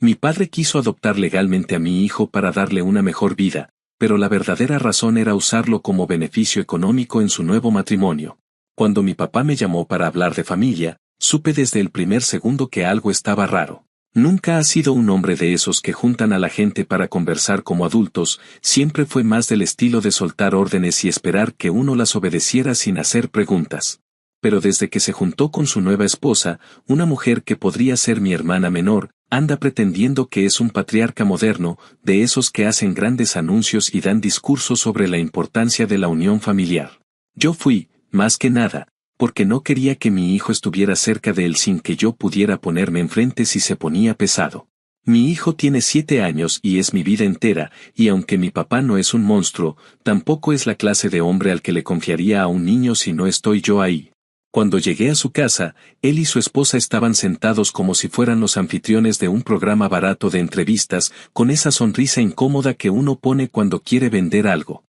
Mi padre quiso adoptar legalmente a mi hijo para darle una mejor vida, pero la verdadera razón era usarlo como beneficio económico en su nuevo matrimonio. Cuando mi papá me llamó para hablar de familia, supe desde el primer segundo que algo estaba raro. Nunca ha sido un hombre de esos que juntan a la gente para conversar como adultos, siempre fue más del estilo de soltar órdenes y esperar que uno las obedeciera sin hacer preguntas. Pero desde que se juntó con su nueva esposa, una mujer que podría ser mi hermana menor, anda pretendiendo que es un patriarca moderno, de esos que hacen grandes anuncios y dan discursos sobre la importancia de la unión familiar. Yo fui, más que nada, porque no quería que mi hijo estuviera cerca de él sin que yo pudiera ponerme enfrente si se ponía pesado. Mi hijo tiene 7 años y es mi vida entera, y aunque mi papá no es un monstruo, tampoco es la clase de hombre al que le confiaría a un niño si no estoy yo ahí. Cuando llegué a su casa, él y su esposa estaban sentados como si fueran los anfitriones de un programa barato de entrevistas, con esa sonrisa incómoda que uno pone cuando quiere vender algo.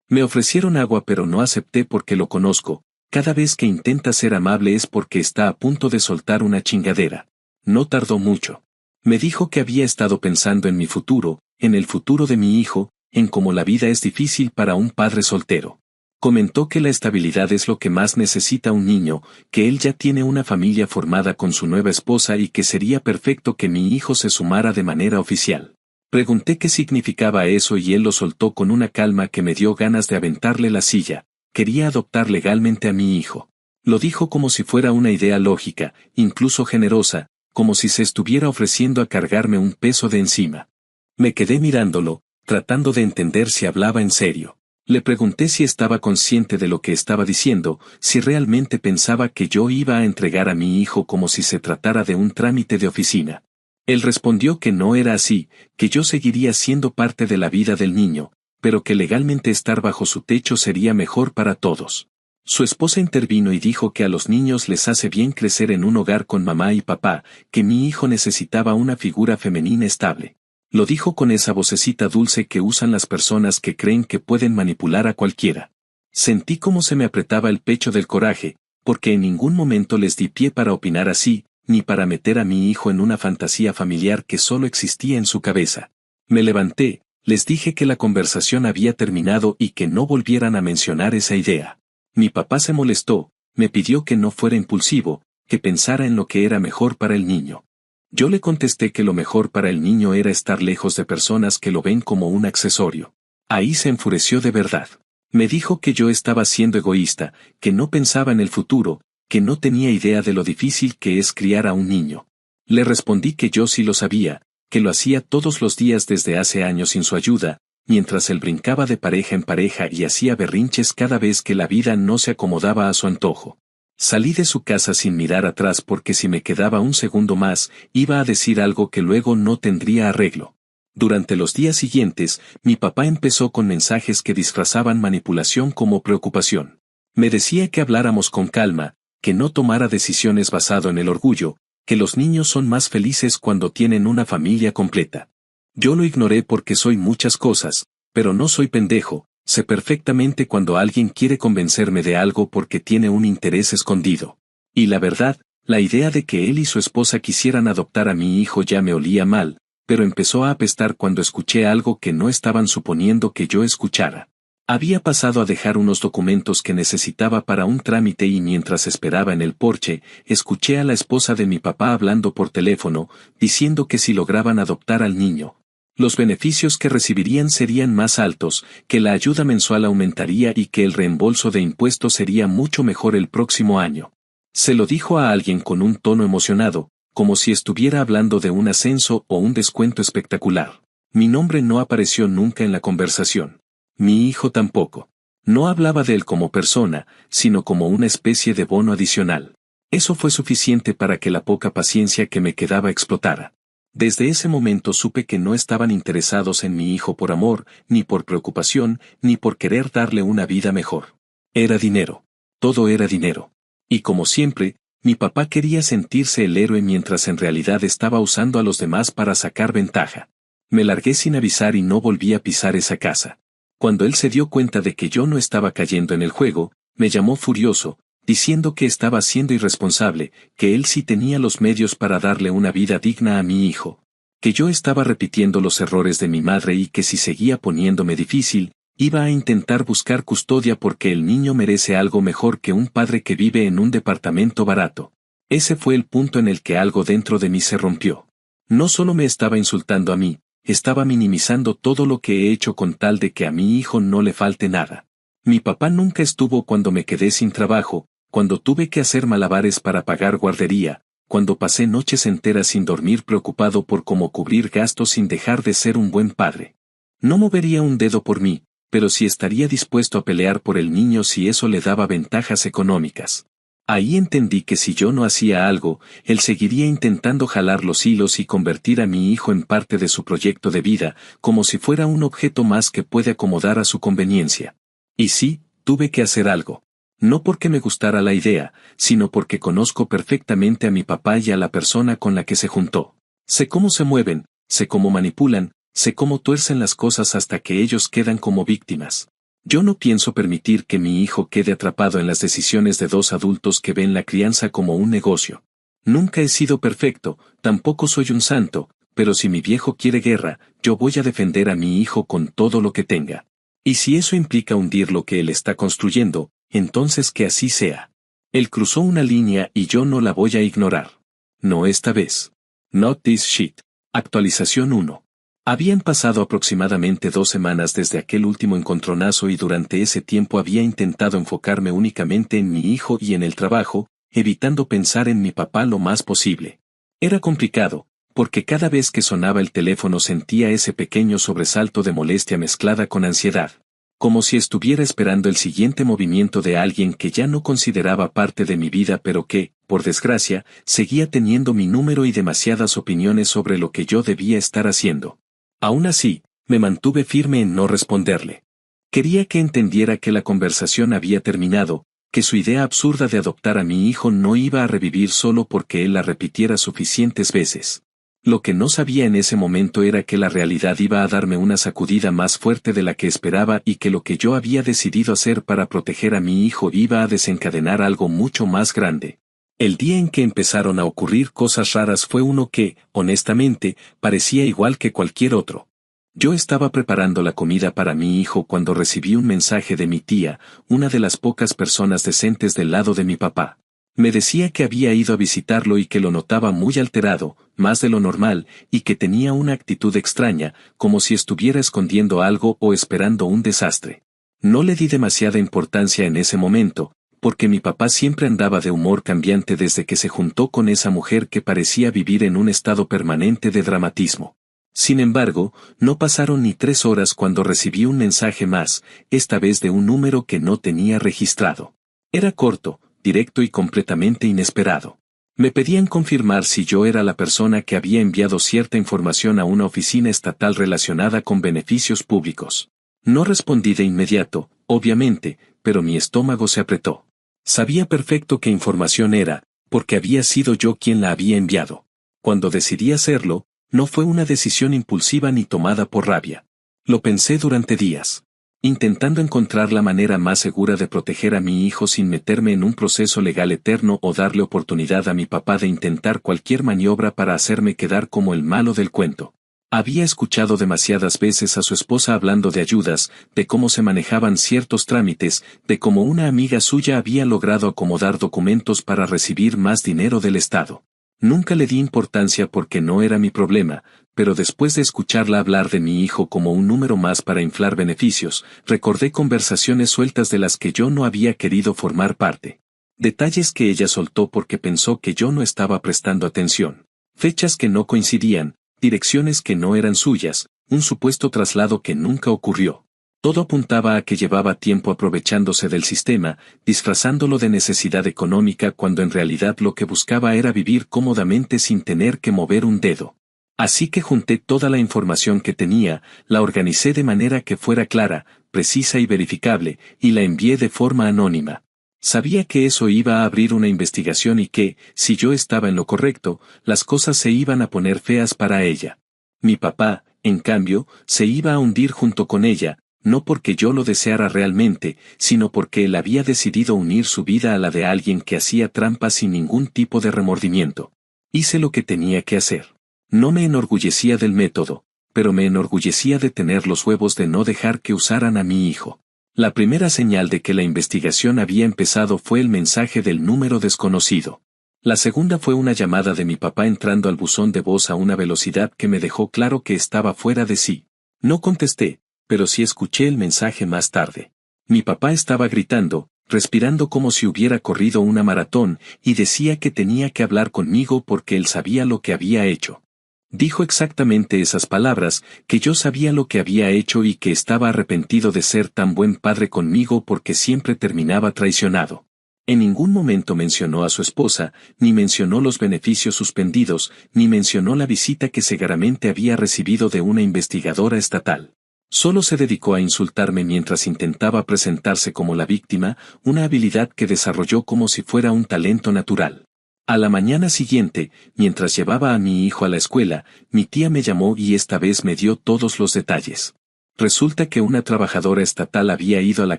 Me ofrecieron agua pero no acepté porque lo conozco. Cada vez que intenta ser amable es porque está a punto de soltar una chingadera. No tardó mucho. Me dijo que había estado pensando en mi futuro, en el futuro de mi hijo, en cómo la vida es difícil para un padre soltero. Comentó que la estabilidad es lo que más necesita un niño, que él ya tiene una familia formada con su nueva esposa y que sería perfecto que mi hijo se sumara de manera oficial. Pregunté qué significaba eso y él lo soltó con una calma que me dio ganas de aventarle la silla. Quería adoptar legalmente a mi hijo. Lo dijo como si fuera una idea lógica, incluso generosa, como si se estuviera ofreciendo a cargarme un peso de encima. Me quedé mirándolo, tratando de entender si hablaba en serio. Le pregunté si estaba consciente de lo que estaba diciendo, si realmente pensaba que yo iba a entregar a mi hijo como si se tratara de un trámite de oficina. Él respondió que no era así, que yo seguiría siendo parte de la vida del niño, pero que legalmente estar bajo su techo sería mejor para todos. Su esposa intervino y dijo que a los niños les hace bien crecer en un hogar con mamá y papá, que mi hijo necesitaba una figura femenina estable. Lo dijo con esa vocecita dulce que usan las personas que creen que pueden manipular a cualquiera. Sentí cómo se me apretaba el pecho del coraje, porque en ningún momento les di pie para opinar así, ni para meter a mi hijo en una fantasía familiar que solo existía en su cabeza. Me levanté. Les dije que la conversación había terminado y que no volvieran a mencionar esa idea. Mi papá se molestó, me pidió que no fuera impulsivo, que pensara en lo que era mejor para el niño. Yo le contesté que lo mejor para el niño era estar lejos de personas que lo ven como un accesorio. Ahí se enfureció de verdad. Me dijo que yo estaba siendo egoísta, que no pensaba en el futuro, que no tenía idea de lo difícil que es criar a un niño. Le respondí que yo sí lo sabía, que lo hacía todos los días desde hace años sin su ayuda, mientras él brincaba de pareja en pareja y hacía berrinches cada vez que la vida no se acomodaba a su antojo. Salí de su casa sin mirar atrás porque si me quedaba un segundo más, iba a decir algo que luego no tendría arreglo. Durante los días siguientes, mi papá empezó con mensajes que disfrazaban manipulación como preocupación. Me decía que habláramos con calma, que no tomara decisiones basado en el orgullo, que los niños son más felices cuando tienen una familia completa. Yo lo ignoré porque soy muchas cosas, pero no soy pendejo, sé perfectamente cuando alguien quiere convencerme de algo porque tiene un interés escondido. Y la verdad, la idea de que él y su esposa quisieran adoptar a mi hijo ya me olía mal, pero empezó a apestar cuando escuché algo que no estaban suponiendo que yo escuchara. Había pasado a dejar unos documentos que necesitaba para un trámite y mientras esperaba en el porche, escuché a la esposa de mi papá hablando por teléfono, diciendo que si lograban adoptar al niño, los beneficios que recibirían serían más altos, que la ayuda mensual aumentaría y que el reembolso de impuestos sería mucho mejor el próximo año. Se lo dijo a alguien con un tono emocionado, como si estuviera hablando de un ascenso o un descuento espectacular. Mi nombre no apareció nunca en la conversación. Mi hijo tampoco. No hablaba de él como persona, sino como una especie de bono adicional. Eso fue suficiente para que la poca paciencia que me quedaba explotara. Desde ese momento supe que no estaban interesados en mi hijo por amor, ni por preocupación, ni por querer darle una vida mejor. Era dinero. Todo era dinero. Y como siempre, mi papá quería sentirse el héroe mientras en realidad estaba usando a los demás para sacar ventaja. Me largué sin avisar y no volví a pisar esa casa. Cuando él se dio cuenta de que yo no estaba cayendo en el juego, me llamó furioso, diciendo que estaba siendo irresponsable, que él sí tenía los medios para darle una vida digna a mi hijo. Que yo estaba repitiendo los errores de mi madre y que si seguía poniéndome difícil, iba a intentar buscar custodia porque el niño merece algo mejor que un padre que vive en un departamento barato. Ese fue el punto en el que algo dentro de mí se rompió. No solo me estaba insultando a mí, estaba minimizando todo lo que he hecho con tal de que a mi hijo no le falte nada. Mi papá nunca estuvo cuando me quedé sin trabajo, cuando tuve que hacer malabares para pagar guardería, cuando pasé noches enteras sin dormir preocupado por cómo cubrir gastos sin dejar de ser un buen padre. No movería un dedo por mí, pero sí estaría dispuesto a pelear por el niño si eso le daba ventajas económicas. Ahí entendí que si yo no hacía algo, él seguiría intentando jalar los hilos y convertir a mi hijo en parte de su proyecto de vida, como si fuera un objeto más que puede acomodar a su conveniencia. Y sí, tuve que hacer algo. No porque me gustara la idea, sino porque conozco perfectamente a mi papá y a la persona con la que se juntó. Sé cómo se mueven, sé cómo manipulan, sé cómo tuercen las cosas hasta que ellos quedan como víctimas. Yo no pienso permitir que mi hijo quede atrapado en las decisiones de dos adultos que ven la crianza como un negocio. Nunca he sido perfecto, tampoco soy un santo, pero si mi viejo quiere guerra, yo voy a defender a mi hijo con todo lo que tenga. Y si eso implica hundir lo que él está construyendo, entonces que así sea. Él cruzó una línea y yo no la voy a ignorar. No esta vez. Not this shit. Actualización 1. Habían pasado aproximadamente 2 semanas desde aquel último encontronazo y durante ese tiempo había intentado enfocarme únicamente en mi hijo y en el trabajo, evitando pensar en mi papá lo más posible. Era complicado, porque cada vez que sonaba el teléfono sentía ese pequeño sobresalto de molestia mezclada con ansiedad, como si estuviera esperando el siguiente movimiento de alguien que ya no consideraba parte de mi vida pero que, por desgracia, seguía teniendo mi número y demasiadas opiniones sobre lo que yo debía estar haciendo. Aún así, me mantuve firme en no responderle. Quería que entendiera que la conversación había terminado, que su idea absurda de adoptar a mi hijo no iba a revivir solo porque él la repitiera suficientes veces. Lo que no sabía en ese momento era que la realidad iba a darme una sacudida más fuerte de la que esperaba y que lo que yo había decidido hacer para proteger a mi hijo iba a desencadenar algo mucho más grande. El día en que empezaron a ocurrir cosas raras fue uno que, honestamente, parecía igual que cualquier otro. Yo estaba preparando la comida para mi hijo cuando recibí un mensaje de mi tía, una de las pocas personas decentes del lado de mi papá. Me decía que había ido a visitarlo y que lo notaba muy alterado, más de lo normal, y que tenía una actitud extraña, como si estuviera escondiendo algo o esperando un desastre. No le di demasiada importancia en ese momento, porque mi papá siempre andaba de humor cambiante desde que se juntó con esa mujer que parecía vivir en un estado permanente de dramatismo. Sin embargo, no pasaron ni 3 horas cuando recibí un mensaje más, esta vez de un número que no tenía registrado. Era corto, directo y completamente inesperado. Me pedían confirmar si yo era la persona que había enviado cierta información a una oficina estatal relacionada con beneficios públicos. No respondí de inmediato, obviamente, pero mi estómago se apretó. Sabía perfecto qué información era, porque había sido yo quien la había enviado. Cuando decidí hacerlo, no fue una decisión impulsiva ni tomada por rabia. Lo pensé durante días, intentando encontrar la manera más segura de proteger a mi hijo sin meterme en un proceso legal eterno o darle oportunidad a mi papá de intentar cualquier maniobra para hacerme quedar como el malo del cuento. Había escuchado demasiadas veces a su esposa hablando de ayudas, de cómo se manejaban ciertos trámites, de cómo una amiga suya había logrado acomodar documentos para recibir más dinero del Estado. Nunca le di importancia porque no era mi problema, pero después de escucharla hablar de mi hijo como un número más para inflar beneficios, recordé conversaciones sueltas de las que yo no había querido formar parte. Detalles que ella soltó porque pensó que yo no estaba prestando atención. Fechas que no coincidían, direcciones que no eran suyas, un supuesto traslado que nunca ocurrió. Todo apuntaba a que llevaba tiempo aprovechándose del sistema, disfrazándolo de necesidad económica cuando en realidad lo que buscaba era vivir cómodamente sin tener que mover un dedo. Así que junté toda la información que tenía, la organicé de manera que fuera clara, precisa y verificable, y la envié de forma anónima. Sabía que eso iba a abrir una investigación y que, si yo estaba en lo correcto, las cosas se iban a poner feas para ella. Mi papá, en cambio, se iba a hundir junto con ella, no porque yo lo deseara realmente, sino porque él había decidido unir su vida a la de alguien que hacía trampas sin ningún tipo de remordimiento. Hice lo que tenía que hacer. No me enorgullecía del método, pero me enorgullecía de tener los huevos de no dejar que usaran a mi hijo. La primera señal de que la investigación había empezado fue el mensaje del número desconocido. La segunda fue una llamada de mi papá entrando al buzón de voz a una velocidad que me dejó claro que estaba fuera de sí. No contesté, pero sí escuché el mensaje más tarde. Mi papá estaba gritando, respirando como si hubiera corrido una maratón, y decía que tenía que hablar conmigo porque él sabía lo que había hecho. Dijo exactamente esas palabras, que yo sabía lo que había hecho y que estaba arrepentido de ser tan buen padre conmigo porque siempre terminaba traicionado. En ningún momento mencionó a su esposa, ni mencionó los beneficios suspendidos, ni mencionó la visita que seguramente había recibido de una investigadora estatal. Solo se dedicó a insultarme mientras intentaba presentarse como la víctima, una habilidad que desarrolló como si fuera un talento natural. A la mañana siguiente, mientras llevaba a mi hijo a la escuela, mi tía me llamó y esta vez me dio todos los detalles. Resulta que una trabajadora estatal había ido a la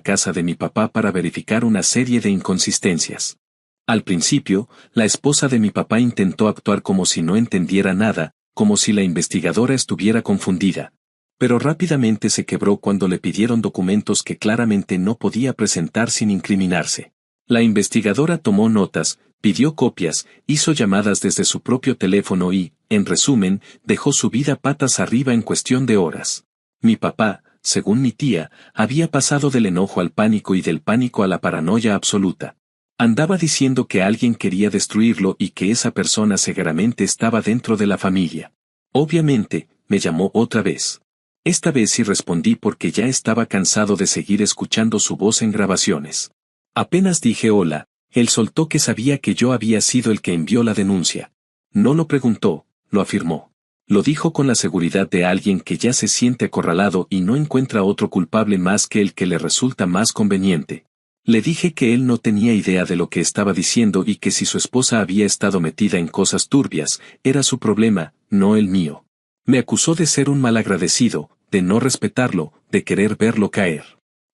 casa de mi papá para verificar una serie de inconsistencias. Al principio, la esposa de mi papá intentó actuar como si no entendiera nada, como si la investigadora estuviera confundida. Pero rápidamente se quebró cuando le pidieron documentos que claramente no podía presentar sin incriminarse. La investigadora tomó notas, pidió copias, hizo llamadas desde su propio teléfono y, en resumen, dejó su vida patas arriba en cuestión de horas. Mi papá, según mi tía, había pasado del enojo al pánico y del pánico a la paranoia absoluta. Andaba diciendo que alguien quería destruirlo y que esa persona seguramente estaba dentro de la familia. Obviamente, me llamó otra vez. Esta vez sí respondí porque ya estaba cansado de seguir escuchando su voz en grabaciones. Apenas dije hola, él soltó que sabía que yo había sido el que envió la denuncia. No lo preguntó, lo afirmó. Lo dijo con la seguridad de alguien que ya se siente acorralado y no encuentra otro culpable más que el que le resulta más conveniente. Le dije que él no tenía idea de lo que estaba diciendo y que si su esposa había estado metida en cosas turbias, era su problema, no el mío. Me acusó de ser un malagradecido, de no respetarlo, de querer verlo caer.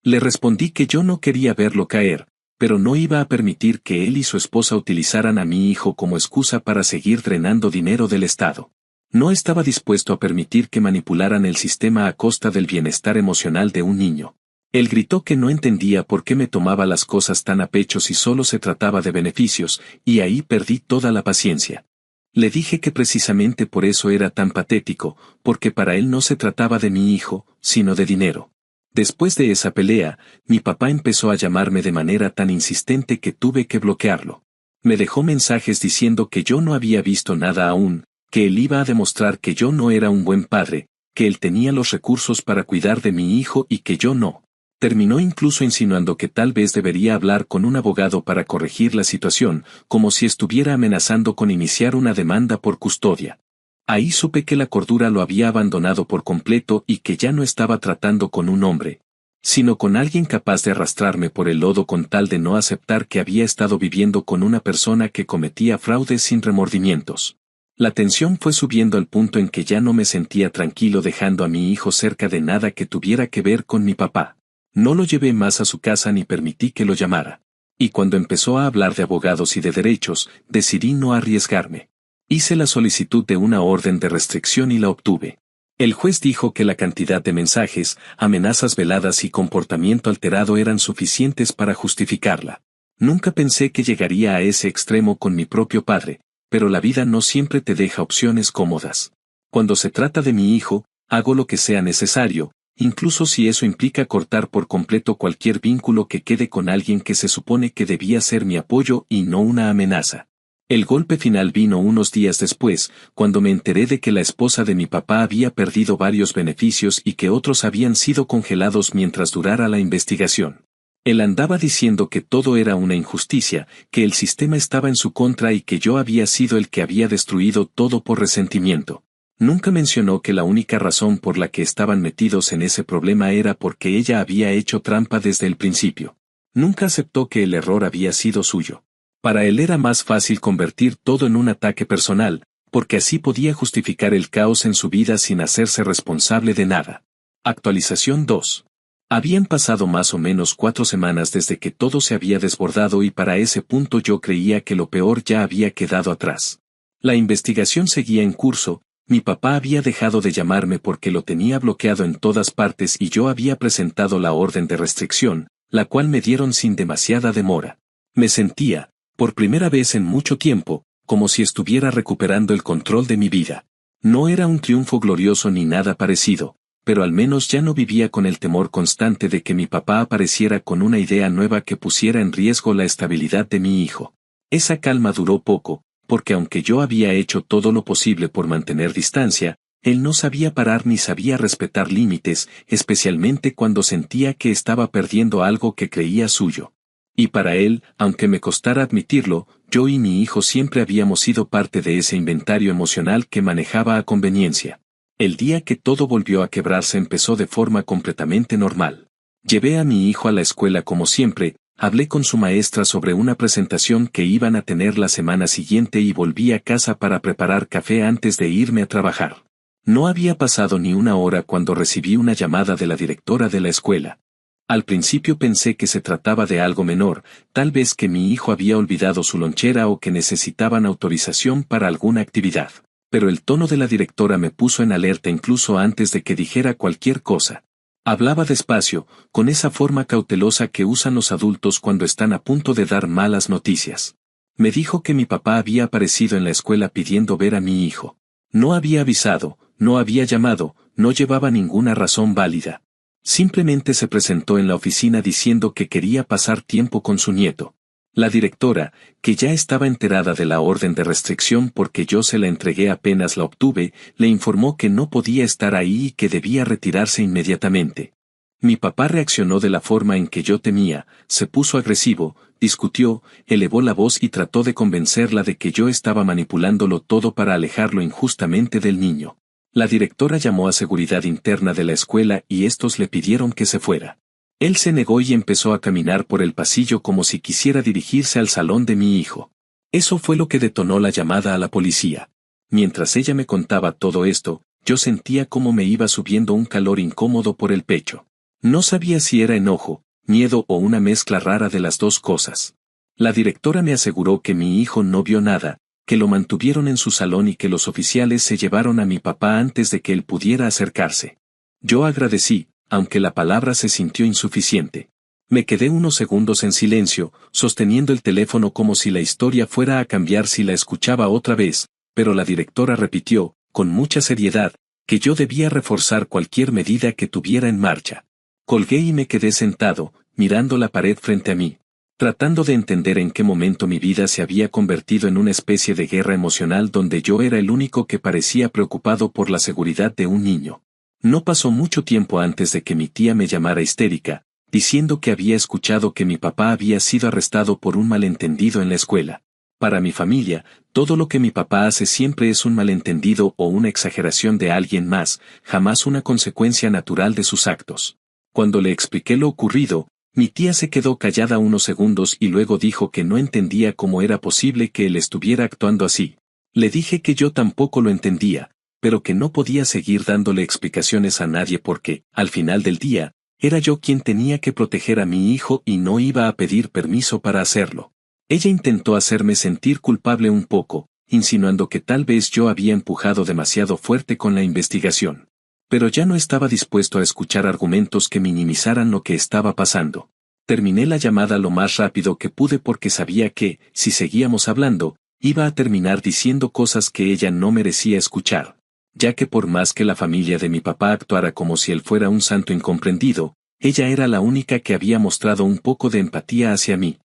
Le respondí que yo no quería verlo caer, pero no iba a permitir que él y su esposa utilizaran a mi hijo como excusa para seguir drenando dinero del Estado. No estaba dispuesto a permitir que manipularan el sistema a costa del bienestar emocional de un niño. Él gritó que no entendía por qué me tomaba las cosas tan a pecho si solo se trataba de beneficios, y ahí perdí toda la paciencia. Le dije que precisamente por eso era tan patético, porque para él no se trataba de mi hijo, sino de dinero. Después de esa pelea, mi papá empezó a llamarme de manera tan insistente que tuve que bloquearlo. Me dejó mensajes diciendo que yo no había visto nada aún, que él iba a demostrar que yo no era un buen padre, que él tenía los recursos para cuidar de mi hijo y que yo no. Terminó incluso insinuando que tal vez debería hablar con un abogado para corregir la situación, como si estuviera amenazando con iniciar una demanda por custodia. Ahí supe que la cordura lo había abandonado por completo y que ya no estaba tratando con un hombre, sino con alguien capaz de arrastrarme por el lodo con tal de no aceptar que había estado viviendo con una persona que cometía fraudes sin remordimientos. La tensión fue subiendo al punto en que ya no me sentía tranquilo dejando a mi hijo cerca de nada que tuviera que ver con mi papá. No lo llevé más a su casa ni permití que lo llamara. Y cuando empezó a hablar de abogados y de derechos, decidí no arriesgarme. Hice la solicitud de una orden de restricción y la obtuve. El juez dijo que la cantidad de mensajes, amenazas veladas y comportamiento alterado eran suficientes para justificarla. Nunca pensé que llegaría a ese extremo con mi propio padre, pero la vida no siempre te deja opciones cómodas. Cuando se trata de mi hijo, hago lo que sea necesario, incluso si eso implica cortar por completo cualquier vínculo que quede con alguien que se supone que debía ser mi apoyo y no una amenaza. El golpe final vino unos días después, cuando me enteré de que la esposa de mi papá había perdido varios beneficios y que otros habían sido congelados mientras durara la investigación. Él andaba diciendo que todo era una injusticia, que el sistema estaba en su contra y que yo había sido el que había destruido todo por resentimiento. Nunca mencionó que la única razón por la que estaban metidos en ese problema era porque ella había hecho trampa desde el principio. Nunca aceptó que el error había sido suyo. Para él era más fácil convertir todo en un ataque personal, porque así podía justificar el caos en su vida sin hacerse responsable de nada. Actualización 2. Habían pasado más o menos 4 semanas desde que todo se había desbordado y para ese punto yo creía que lo peor ya había quedado atrás. La investigación seguía en curso, Mi papá había dejado de llamarme porque lo tenía bloqueado en todas partes y yo había presentado la orden de restricción, la cual me dieron sin demasiada demora. Me sentía, por primera vez en mucho tiempo, como si estuviera recuperando el control de mi vida. No era un triunfo glorioso ni nada parecido, pero al menos ya no vivía con el temor constante de que mi papá apareciera con una idea nueva que pusiera en riesgo la estabilidad de mi hijo. Esa calma duró poco, porque aunque yo había hecho todo lo posible por mantener distancia, él no sabía parar ni sabía respetar límites, especialmente cuando sentía que estaba perdiendo algo que creía suyo. Y para él, aunque me costara admitirlo, yo y mi hijo siempre habíamos sido parte de ese inventario emocional que manejaba a conveniencia. El día que todo volvió a quebrarse empezó de forma completamente normal. Llevé a mi hijo a la escuela como siempre, hablé con su maestra sobre una presentación que iban a tener la semana siguiente y volví a casa para preparar café antes de irme a trabajar. No había pasado ni una hora cuando recibí una llamada de la directora de la escuela. Al principio pensé que se trataba de algo menor, tal vez que mi hijo había olvidado su lonchera o que necesitaban autorización para alguna actividad. Pero el tono de la directora me puso en alerta incluso antes de que dijera cualquier cosa. Hablaba despacio, con esa forma cautelosa que usan los adultos cuando están a punto de dar malas noticias. Me dijo que mi papá había aparecido en la escuela pidiendo ver a mi hijo. No había avisado, no había llamado, no llevaba ninguna razón válida. Simplemente se presentó en la oficina diciendo que quería pasar tiempo con su nieto. La directora, que ya estaba enterada de la orden de restricción porque yo se la entregué apenas la obtuve, le informó que no podía estar ahí y que debía retirarse inmediatamente. Mi papá reaccionó de la forma en que yo temía, se puso agresivo, discutió, elevó la voz y trató de convencerla de que yo estaba manipulándolo todo para alejarlo injustamente del niño. La directora llamó a seguridad interna de la escuela y estos le pidieron que se fuera. Él se negó y empezó a caminar por el pasillo como si quisiera dirigirse al salón de mi hijo. Eso fue lo que detonó la llamada a la policía. Mientras ella me contaba todo esto, yo sentía cómo me iba subiendo un calor incómodo por el pecho. No sabía si era enojo, miedo o una mezcla rara de las dos cosas. La directora me aseguró que mi hijo no vio nada, que lo mantuvieron en su salón y que los oficiales se llevaron a mi papá antes de que él pudiera acercarse. Yo agradecí, aunque la palabra se sintió insuficiente. Me quedé unos segundos en silencio, sosteniendo el teléfono como si la historia fuera a cambiar si la escuchaba otra vez, pero la directora repitió, con mucha seriedad, que yo debía reforzar cualquier medida que tuviera en marcha. Colgué y me quedé sentado, mirando la pared frente a mí, tratando de entender en qué momento mi vida se había convertido en una especie de guerra emocional donde yo era el único que parecía preocupado por la seguridad de un niño. No pasó mucho tiempo antes de que mi tía me llamara histérica, diciendo que había escuchado que mi papá había sido arrestado por un malentendido en la escuela. Para mi familia, todo lo que mi papá hace siempre es un malentendido o una exageración de alguien más, jamás una consecuencia natural de sus actos. Cuando le expliqué lo ocurrido, mi tía se quedó callada unos segundos y luego dijo que no entendía cómo era posible que él estuviera actuando así. Le dije que yo tampoco lo entendía, pero que no podía seguir dándole explicaciones a nadie porque, al final del día, era yo quien tenía que proteger a mi hijo y no iba a pedir permiso para hacerlo. Ella intentó hacerme sentir culpable un poco, insinuando que tal vez yo había empujado demasiado fuerte con la investigación. Pero ya no estaba dispuesto a escuchar argumentos que minimizaran lo que estaba pasando. Terminé la llamada lo más rápido que pude porque sabía que, si seguíamos hablando, iba a terminar diciendo cosas que ella no merecía escuchar. Ya que por más que la familia de mi papá actuara como si él fuera un santo incomprendido, ella era la única que había mostrado un poco de empatía hacia mí.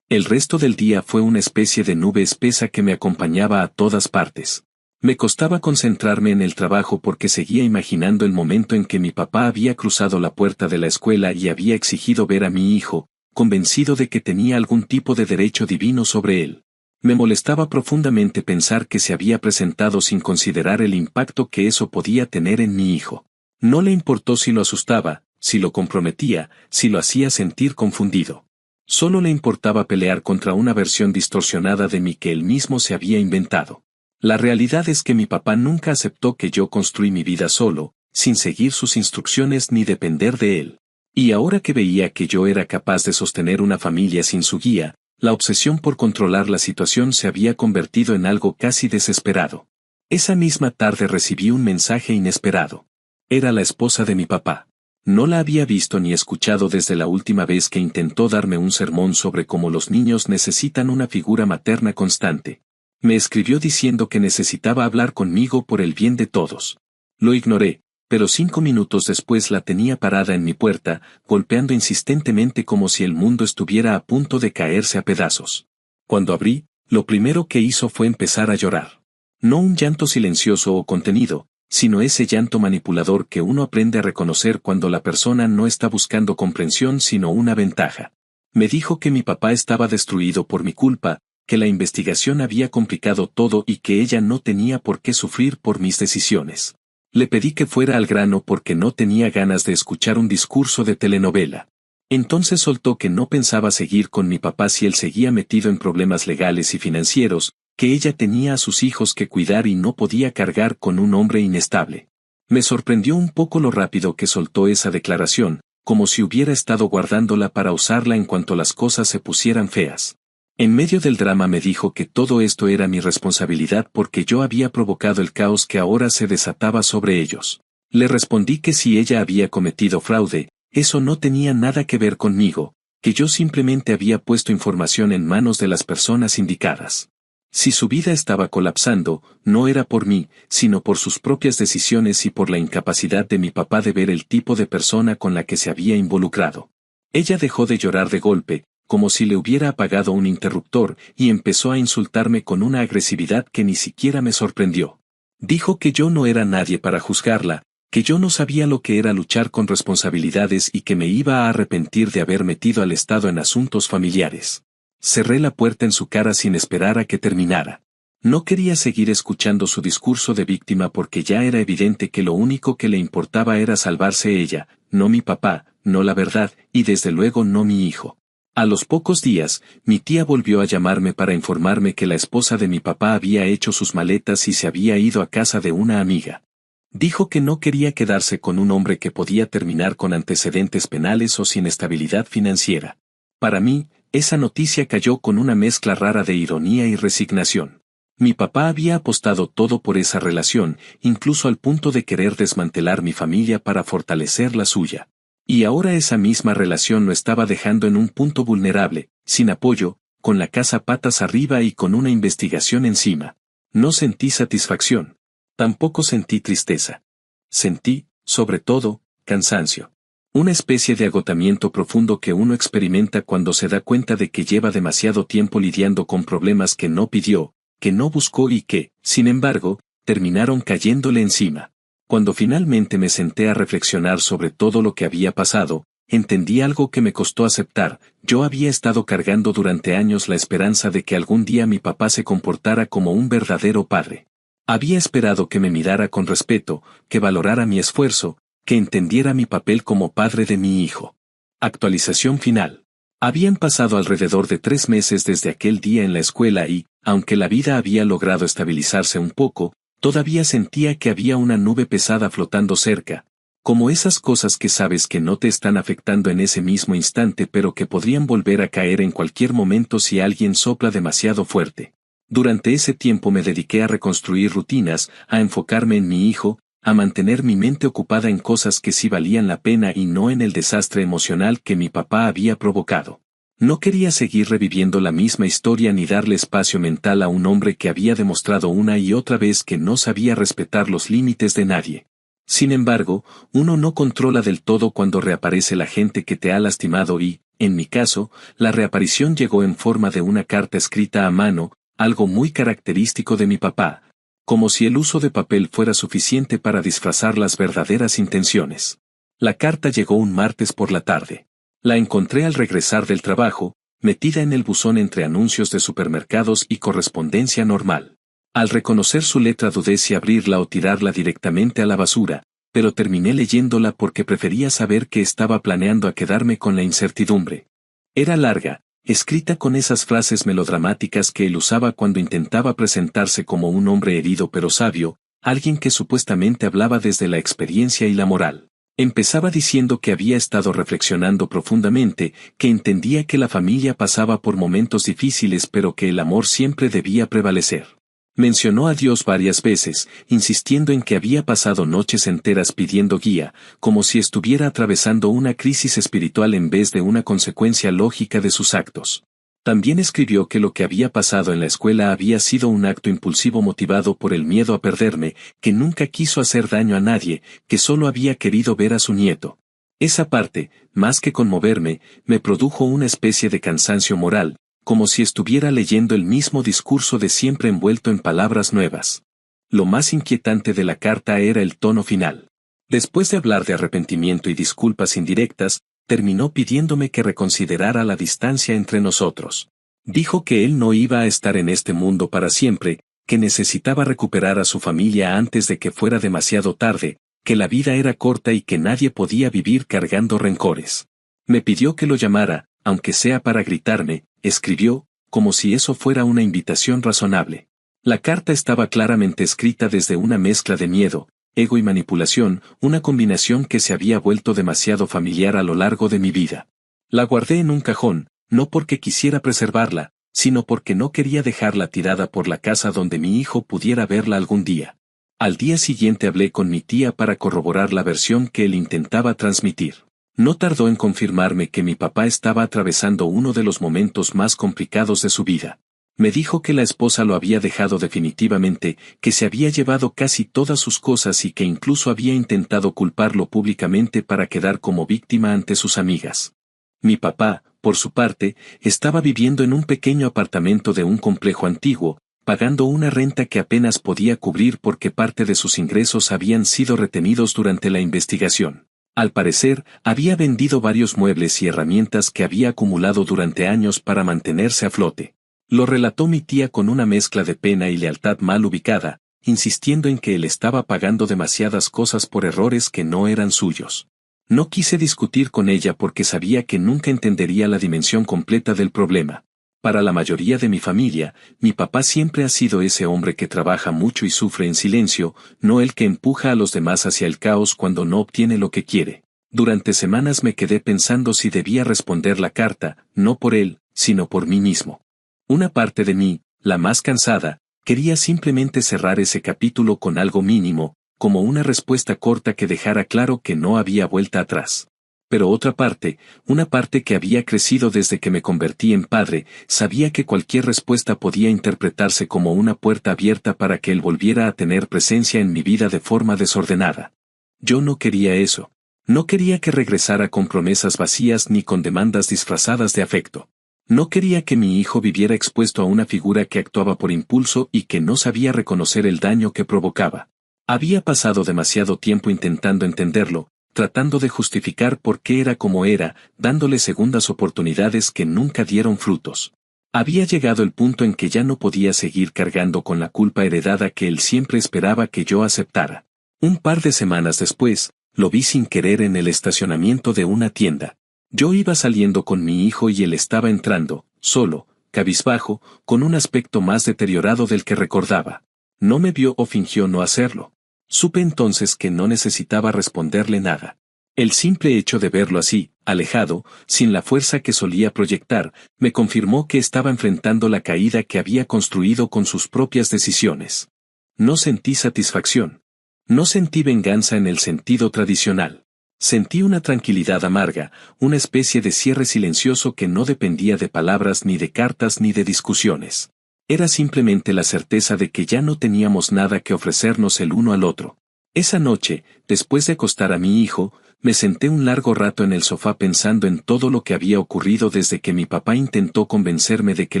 El resto del día fue una especie de nube espesa que me acompañaba a todas partes. Me costaba concentrarme en el trabajo porque seguía imaginando el momento en que mi papá había cruzado la puerta de la escuela y había exigido ver a mi hijo, convencido de que tenía algún tipo de derecho divino sobre él. Me molestaba profundamente pensar que se había presentado sin considerar el impacto que eso podía tener en mi hijo. No le importó si lo asustaba, si lo comprometía, si lo hacía sentir confundido. Solo le importaba pelear contra una versión distorsionada de mí que él mismo se había inventado. La realidad es que mi papá nunca aceptó que yo construí mi vida solo, sin seguir sus instrucciones ni depender de él. Y ahora que veía que yo era capaz de sostener una familia sin su guía, la obsesión por controlar la situación se había convertido en algo casi desesperado. Esa misma tarde recibí un mensaje inesperado. Era la esposa de mi papá. No la había visto ni escuchado desde la última vez que intentó darme un sermón sobre cómo los niños necesitan una figura materna constante. Me escribió diciendo que necesitaba hablar conmigo por el bien de todos. Lo ignoré, pero 5 minutos después la tenía parada en mi puerta, golpeando insistentemente como si el mundo estuviera a punto de caerse a pedazos. Cuando abrí, lo primero que hizo fue empezar a llorar. No un llanto silencioso o contenido, sino ese llanto manipulador que uno aprende a reconocer cuando la persona no está buscando comprensión sino una ventaja. Me dijo que mi papá estaba destruido por mi culpa, que la investigación había complicado todo y que ella no tenía por qué sufrir por mis decisiones. Le pedí que fuera al grano porque no tenía ganas de escuchar un discurso de telenovela. Entonces soltó que no pensaba seguir con mi papá si él seguía metido en problemas legales y financieros, que ella tenía a sus hijos que cuidar y no podía cargar con un hombre inestable. Me sorprendió un poco lo rápido que soltó esa declaración, como si hubiera estado guardándola para usarla en cuanto las cosas se pusieran feas. En medio del drama me dijo que todo esto era mi responsabilidad porque yo había provocado el caos que ahora se desataba sobre ellos. Le respondí que si ella había cometido fraude, eso no tenía nada que ver conmigo, que yo simplemente había puesto información en manos de las personas indicadas. Si su vida estaba colapsando, no era por mí, sino por sus propias decisiones y por la incapacidad de mi papá de ver el tipo de persona con la que se había involucrado. Ella dejó de llorar de golpe, como si le hubiera apagado un interruptor, y empezó a insultarme con una agresividad que ni siquiera me sorprendió. Dijo que yo no era nadie para juzgarla, que yo no sabía lo que era luchar con responsabilidades y que me iba a arrepentir de haber metido al Estado en asuntos familiares. Cerré la puerta en su cara sin esperar a que terminara. No quería seguir escuchando su discurso de víctima porque ya era evidente que lo único que le importaba era salvarse ella, no mi papá, no la verdad, y desde luego no mi hijo. A los pocos días, mi tía volvió a llamarme para informarme que la esposa de mi papá había hecho sus maletas y se había ido a casa de una amiga. Dijo que no quería quedarse con un hombre que podía terminar con antecedentes penales o sin estabilidad financiera. Para mí, esa noticia cayó con una mezcla rara de ironía y resignación. Mi papá había apostado todo por esa relación, incluso al punto de querer desmantelar mi familia para fortalecer la suya. Y ahora esa misma relación lo estaba dejando en un punto vulnerable, sin apoyo, con la casa patas arriba y con una investigación encima. No sentí satisfacción. Tampoco sentí tristeza. Sentí, sobre todo, cansancio. Una especie de agotamiento profundo que uno experimenta cuando se da cuenta de que lleva demasiado tiempo lidiando con problemas que no pidió, que no buscó y que, sin embargo, terminaron cayéndole encima. Cuando finalmente me senté a reflexionar sobre todo lo que había pasado, entendí algo que me costó aceptar. Yo había estado cargando durante años la esperanza de que algún día mi papá se comportara como un verdadero padre. Había esperado que me mirara con respeto, que valorara mi esfuerzo, que entendiera mi papel como padre de mi hijo. Actualización final. Habían pasado alrededor de 3 meses desde aquel día en la escuela y, aunque la vida había logrado estabilizarse un poco, todavía sentía que había una nube pesada flotando cerca, como esas cosas que sabes que no te están afectando en ese mismo instante pero que podrían volver a caer en cualquier momento si alguien sopla demasiado fuerte. Durante ese tiempo me dediqué a reconstruir rutinas, a enfocarme en mi hijo, a mantener mi mente ocupada en cosas que sí valían la pena y no en el desastre emocional que mi papá había provocado. No quería seguir reviviendo la misma historia ni darle espacio mental a un hombre que había demostrado una y otra vez que no sabía respetar los límites de nadie. Sin embargo, uno no controla del todo cuando reaparece la gente que te ha lastimado y, en mi caso, la reaparición llegó en forma de una carta escrita a mano, algo muy característico de mi papá, como si el uso de papel fuera suficiente para disfrazar las verdaderas intenciones. La carta llegó un martes por la tarde. La encontré al regresar del trabajo, metida en el buzón entre anuncios de supermercados y correspondencia normal. Al reconocer su letra dudé si abrirla o tirarla directamente a la basura, pero terminé leyéndola porque prefería saber que estaba planeando a quedarme con la incertidumbre. Era larga, escrita con esas frases melodramáticas que él usaba cuando intentaba presentarse como un hombre herido pero sabio, alguien que supuestamente hablaba desde la experiencia y la moral. Empezaba diciendo que había estado reflexionando profundamente, que entendía que la familia pasaba por momentos difíciles pero que el amor siempre debía prevalecer. Mencionó a Dios varias veces, insistiendo en que había pasado noches enteras pidiendo guía, como si estuviera atravesando una crisis espiritual en vez de una consecuencia lógica de sus actos. También escribió que lo que había pasado en la escuela había sido un acto impulsivo motivado por el miedo a perderme, que nunca quiso hacer daño a nadie, que solo había querido ver a su nieto. Esa parte, más que conmoverme, me produjo una especie de cansancio moral, como si estuviera leyendo el mismo discurso de siempre envuelto en palabras nuevas. Lo más inquietante de la carta era el tono final. Después de hablar de arrepentimiento y disculpas indirectas, terminó pidiéndome que reconsiderara la distancia entre nosotros. Dijo que él no iba a estar en este mundo para siempre, que necesitaba recuperar a su familia antes de que fuera demasiado tarde, que la vida era corta y que nadie podía vivir cargando rencores. Me pidió que lo llamara, aunque sea para gritarme, escribió, como si eso fuera una invitación razonable. La carta estaba claramente escrita desde una mezcla de miedo, ego y manipulación, una combinación que se había vuelto demasiado familiar a lo largo de mi vida. La guardé en un cajón, no porque quisiera preservarla, sino porque no quería dejarla tirada por la casa donde mi hijo pudiera verla algún día. Al día siguiente hablé con mi tía para corroborar la versión que él intentaba transmitir. No tardó en confirmarme que mi papá estaba atravesando uno de los momentos más complicados de su vida. Me dijo que la esposa lo había dejado definitivamente, que se había llevado casi todas sus cosas y que incluso había intentado culparlo públicamente para quedar como víctima ante sus amigas. Mi papá, por su parte, estaba viviendo en un pequeño apartamento de un complejo antiguo, pagando una renta que apenas podía cubrir porque parte de sus ingresos habían sido retenidos durante la investigación. Al parecer, había vendido varios muebles y herramientas que había acumulado durante años para mantenerse a flote. Lo relató mi tía con una mezcla de pena y lealtad mal ubicada, insistiendo en que él estaba pagando demasiadas cosas por errores que no eran suyos. No quise discutir con ella porque sabía que nunca entendería la dimensión completa del problema. Para la mayoría de mi familia, mi papá siempre ha sido ese hombre que trabaja mucho y sufre en silencio, no el que empuja a los demás hacia el caos cuando no obtiene lo que quiere. Durante semanas me quedé pensando si debía responder la carta, no por él, sino por mí mismo. Una parte de mí, la más cansada, quería simplemente cerrar ese capítulo con algo mínimo, como una respuesta corta que dejara claro que no había vuelta atrás. Pero otra parte, una parte que había crecido desde que me convertí en padre, sabía que cualquier respuesta podía interpretarse como una puerta abierta para que él volviera a tener presencia en mi vida de forma desordenada. Yo no quería eso. No quería que regresara con promesas vacías ni con demandas disfrazadas de afecto. No quería que mi hijo viviera expuesto a una figura que actuaba por impulso y que no sabía reconocer el daño que provocaba. Había pasado demasiado tiempo intentando entenderlo, tratando de justificar por qué era como era, dándole segundas oportunidades que nunca dieron frutos. Había llegado el punto en que ya no podía seguir cargando con la culpa heredada que él siempre esperaba que yo aceptara. Un par de semanas después, lo vi sin querer en el estacionamiento de una tienda. Yo iba saliendo con mi hijo y él estaba entrando, solo, cabizbajo, con un aspecto más deteriorado del que recordaba. No me vio o fingió no hacerlo. Supe entonces que no necesitaba responderle nada. El simple hecho de verlo así, alejado, sin la fuerza que solía proyectar, me confirmó que estaba enfrentando la caída que había construido con sus propias decisiones. No sentí satisfacción. No sentí venganza en el sentido tradicional. Sentí una tranquilidad amarga, una especie de cierre silencioso que no dependía de palabras ni de cartas ni de discusiones. Era simplemente la certeza de que ya no teníamos nada que ofrecernos el uno al otro. Esa noche, después de acostar a mi hijo, me senté un largo rato en el sofá pensando en todo lo que había ocurrido desde que mi papá intentó convencerme de que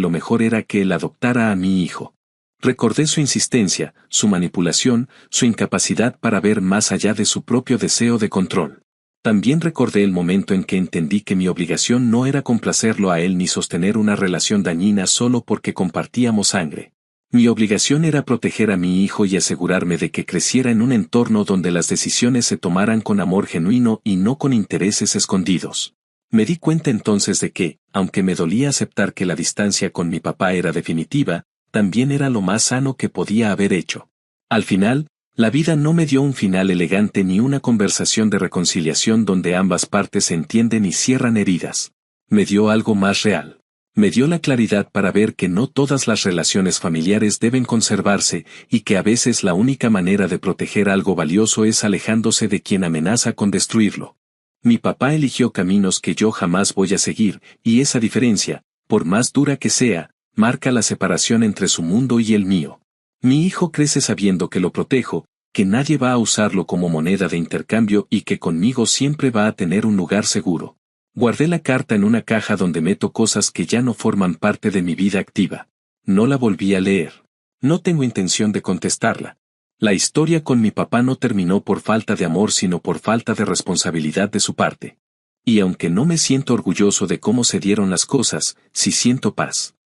lo mejor era que él adoptara a mi hijo. Recordé su insistencia, su manipulación, su incapacidad para ver más allá de su propio deseo de control. También recordé el momento en que entendí que mi obligación no era complacerlo a él ni sostener una relación dañina solo porque compartíamos sangre. Mi obligación era proteger a mi hijo y asegurarme de que creciera en un entorno donde las decisiones se tomaran con amor genuino y no con intereses escondidos. Me di cuenta entonces de que, aunque me dolía aceptar que la distancia con mi papá era definitiva, también era lo más sano que podía haber hecho. Al final, la vida no me dio un final elegante ni una conversación de reconciliación donde ambas partes se entienden y cierran heridas. Me dio algo más real. Me dio la claridad para ver que no todas las relaciones familiares deben conservarse y que a veces la única manera de proteger algo valioso es alejándose de quien amenaza con destruirlo. Mi papá eligió caminos que yo jamás voy a seguir, y esa diferencia, por más dura que sea, marca la separación entre su mundo y el mío. Mi hijo crece sabiendo que lo protejo, que nadie va a usarlo como moneda de intercambio y que conmigo siempre va a tener un lugar seguro. Guardé la carta en una caja donde meto cosas que ya no forman parte de mi vida activa. No la volví a leer. No tengo intención de contestarla. La historia con mi papá no terminó por falta de amor sino por falta de responsabilidad de su parte. Y aunque no me siento orgulloso de cómo se dieron las cosas, sí siento paz.